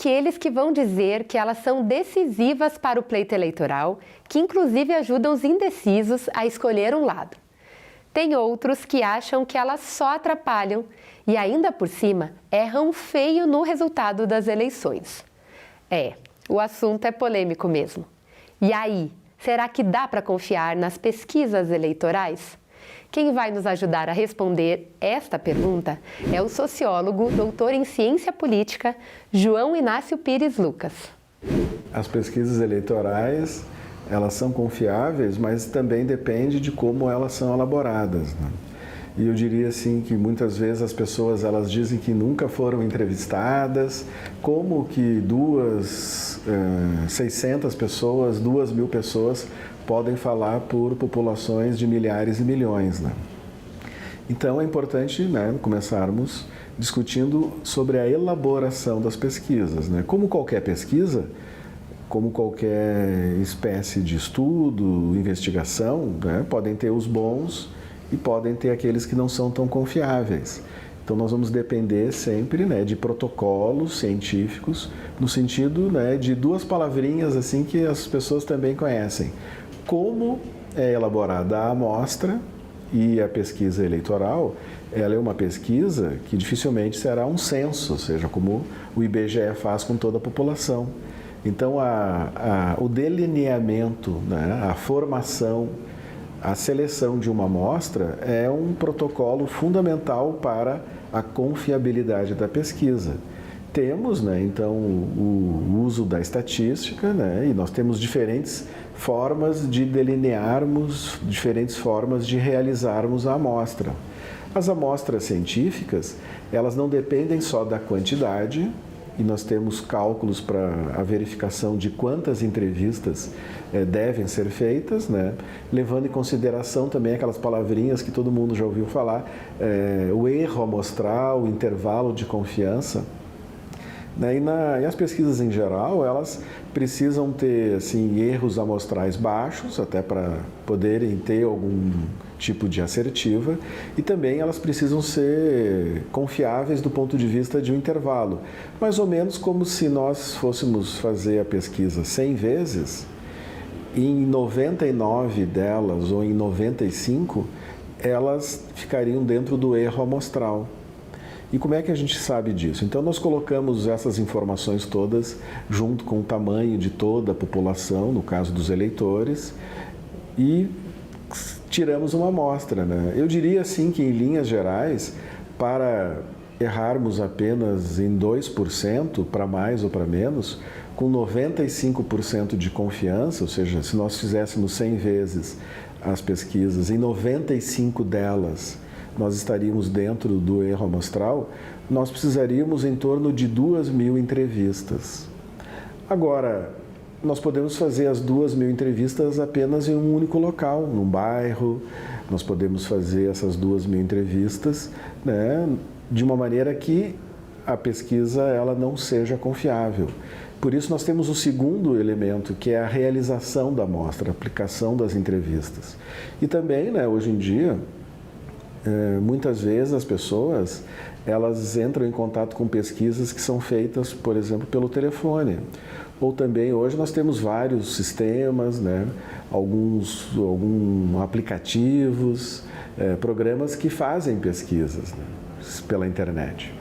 aqueles que vão dizer que elas são decisivas para o pleito eleitoral, que inclusive ajudam os indecisos a escolher um lado. Tem outros que acham que elas só atrapalham e ainda por cima erram feio no resultado das eleições. O assunto é polêmico mesmo. E aí, será que dá para confiar nas pesquisas eleitorais? Quem vai nos ajudar a responder esta pergunta é o sociólogo, doutor em ciência política, João Inácio Pires Lucas. As pesquisas eleitorais, elas são confiáveis, mas também depende de como elas são elaboradas, né? E eu diria assim que muitas vezes as pessoas elas dizem que nunca foram entrevistadas, como que 600 pessoas, 2.000 pessoas podem falar por populações de milhares e milhões, né? Então é importante, né, começarmos discutindo sobre a elaboração das pesquisas, né? Como qualquer pesquisa, como qualquer espécie de estudo, investigação, né, podem ter os bons e podem ter aqueles que não são tão confiáveis. Então nós vamos depender sempre, né, de protocolos científicos, no sentido, né, de duas palavrinhas assim que as pessoas também conhecem. Como é elaborada a amostra e a pesquisa eleitoral, ela é uma pesquisa que dificilmente será um censo, ou seja, como o IBGE faz com toda a população. Então o delineamento, né, a formação, a seleção de uma amostra é um protocolo fundamental para a confiabilidade da pesquisa. Temos, né, então, o uso da estatística, né, e nós temos diferentes formas de delinearmos, diferentes formas de realizarmos a amostra. As amostras científicas, elas não dependem só da quantidade, e nós temos cálculos para a verificação de quantas entrevistas devem ser feitas, né? Levando em consideração também aquelas palavrinhas que todo mundo já ouviu falar, o erro amostral, o intervalo de confiança. Né? E as pesquisas em geral, elas precisam ter assim, erros amostrais baixos, até para poderem ter algum tipo de assertiva, e também elas precisam ser confiáveis do ponto de vista de um intervalo. Mais ou menos como se nós fôssemos fazer a pesquisa 100 vezes, em 99 delas ou em 95, elas ficariam dentro do erro amostral. E como é que a gente sabe disso? Então nós colocamos essas informações todas junto com o tamanho de toda a população, no caso dos eleitores, e tiramos uma amostra, né? Eu diria assim que em linhas gerais, para errarmos apenas em 2%, para mais ou para menos, com 95% de confiança, ou seja, se nós fizéssemos 100 vezes as pesquisas, em 95 delas nós estaríamos dentro do erro amostral, nós precisaríamos em torno de 2.000 entrevistas. Agora, nós podemos fazer as 2.000 entrevistas apenas em um único local, num bairro, nós podemos fazer essas 2.000 entrevistas, né, de uma maneira que a pesquisa ela não seja confiável. Por isso nós temos o segundo elemento, que é a realização da amostra, a aplicação das entrevistas. E também, né, hoje em dia, muitas vezes as pessoas elas entram em contato com pesquisas que são feitas, por exemplo, pelo telefone. Ou também hoje nós temos vários sistemas, né, alguns aplicativos, programas que fazem pesquisas, né, pela internet.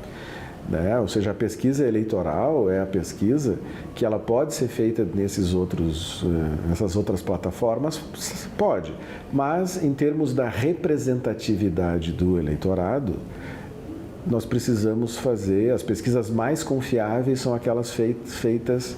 Né? Ou seja, a pesquisa eleitoral é a pesquisa que ela pode ser feita nessas outras plataformas, pode, mas em termos da representatividade do eleitorado, nós precisamos fazer, as pesquisas mais confiáveis são aquelas feitas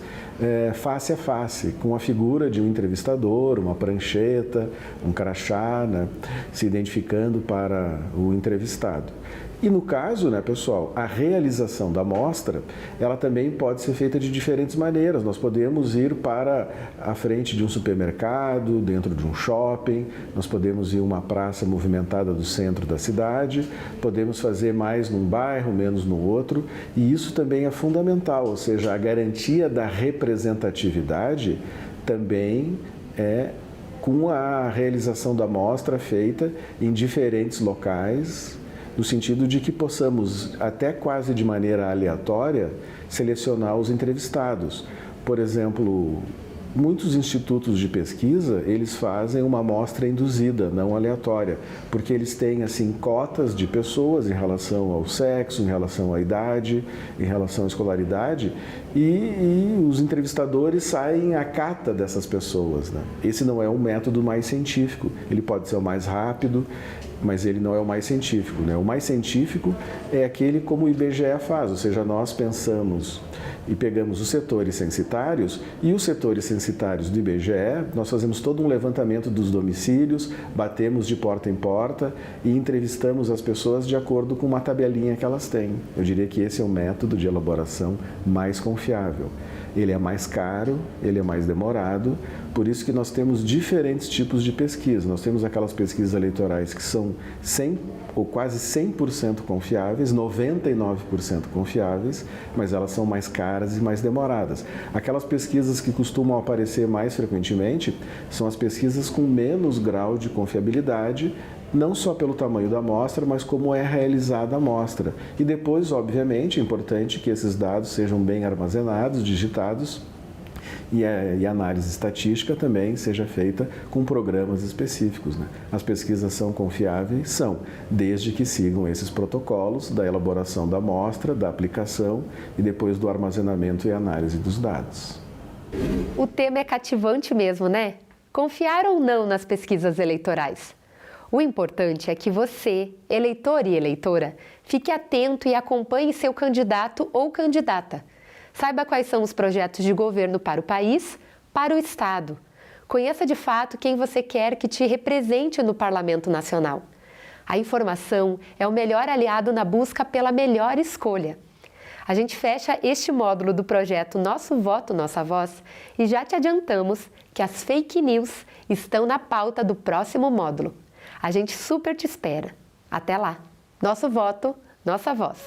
face a face, com a figura de um entrevistador, uma prancheta, um crachá, né, se identificando para o entrevistado. E no caso, né, pessoal, a realização da amostra, ela também pode ser feita de diferentes maneiras. Nós podemos ir para a frente de um supermercado, dentro de um shopping, nós podemos ir a uma praça movimentada do centro da cidade, podemos fazer mais num bairro, menos no outro, e isso também é fundamental, ou seja, a garantia da representatividade também é com a realização da amostra feita em diferentes locais, no sentido de que possamos, até quase de maneira aleatória, selecionar os entrevistados. Por exemplo, muitos institutos de pesquisa, eles fazem uma amostra induzida, não aleatória, porque eles têm assim cotas de pessoas em relação ao sexo, em relação à idade, em relação à escolaridade, e os entrevistadores saem à cata dessas pessoas, né? Esse não é um método mais científico, ele pode ser o mais rápido, mas ele não é o mais científico, né? O mais científico é aquele como o IBGE faz, ou seja, nós pensamos e pegamos os setores censitários e os setores censitários do IBGE, nós fazemos todo um levantamento dos domicílios, batemos de porta em porta e entrevistamos as pessoas de acordo com uma tabelinha que elas têm. Eu diria que esse é o método de elaboração mais confiável. Ele é mais caro, ele é mais demorado, por isso que nós temos diferentes tipos de pesquisa. Nós temos aquelas pesquisas eleitorais que são 100 ou quase 100% confiáveis, 99% confiáveis, mas elas são mais caras e mais demoradas. Aquelas pesquisas que costumam aparecer mais frequentemente são as pesquisas com menos grau de confiabilidade, não só pelo tamanho da amostra, mas como é realizada a amostra. E depois, obviamente, é importante que esses dados sejam bem armazenados, digitados, e a análise estatística também seja feita com programas específicos, né? As pesquisas são confiáveis? São, desde que sigam esses protocolos da elaboração da amostra, da aplicação e depois do armazenamento e análise dos dados. O tema é cativante mesmo, né? Confiar ou não nas pesquisas eleitorais? O importante é que você, eleitor e eleitora, fique atento e acompanhe seu candidato ou candidata. Saiba quais são os projetos de governo para o país, para o Estado. Conheça de fato quem você quer que te represente no Parlamento Nacional. A informação é o melhor aliado na busca pela melhor escolha. A gente fecha este módulo do projeto Nosso Voto, Nossa Voz e já te adiantamos que as fake news estão na pauta do próximo módulo. A gente super te espera. Até lá! Nosso voto, nossa voz.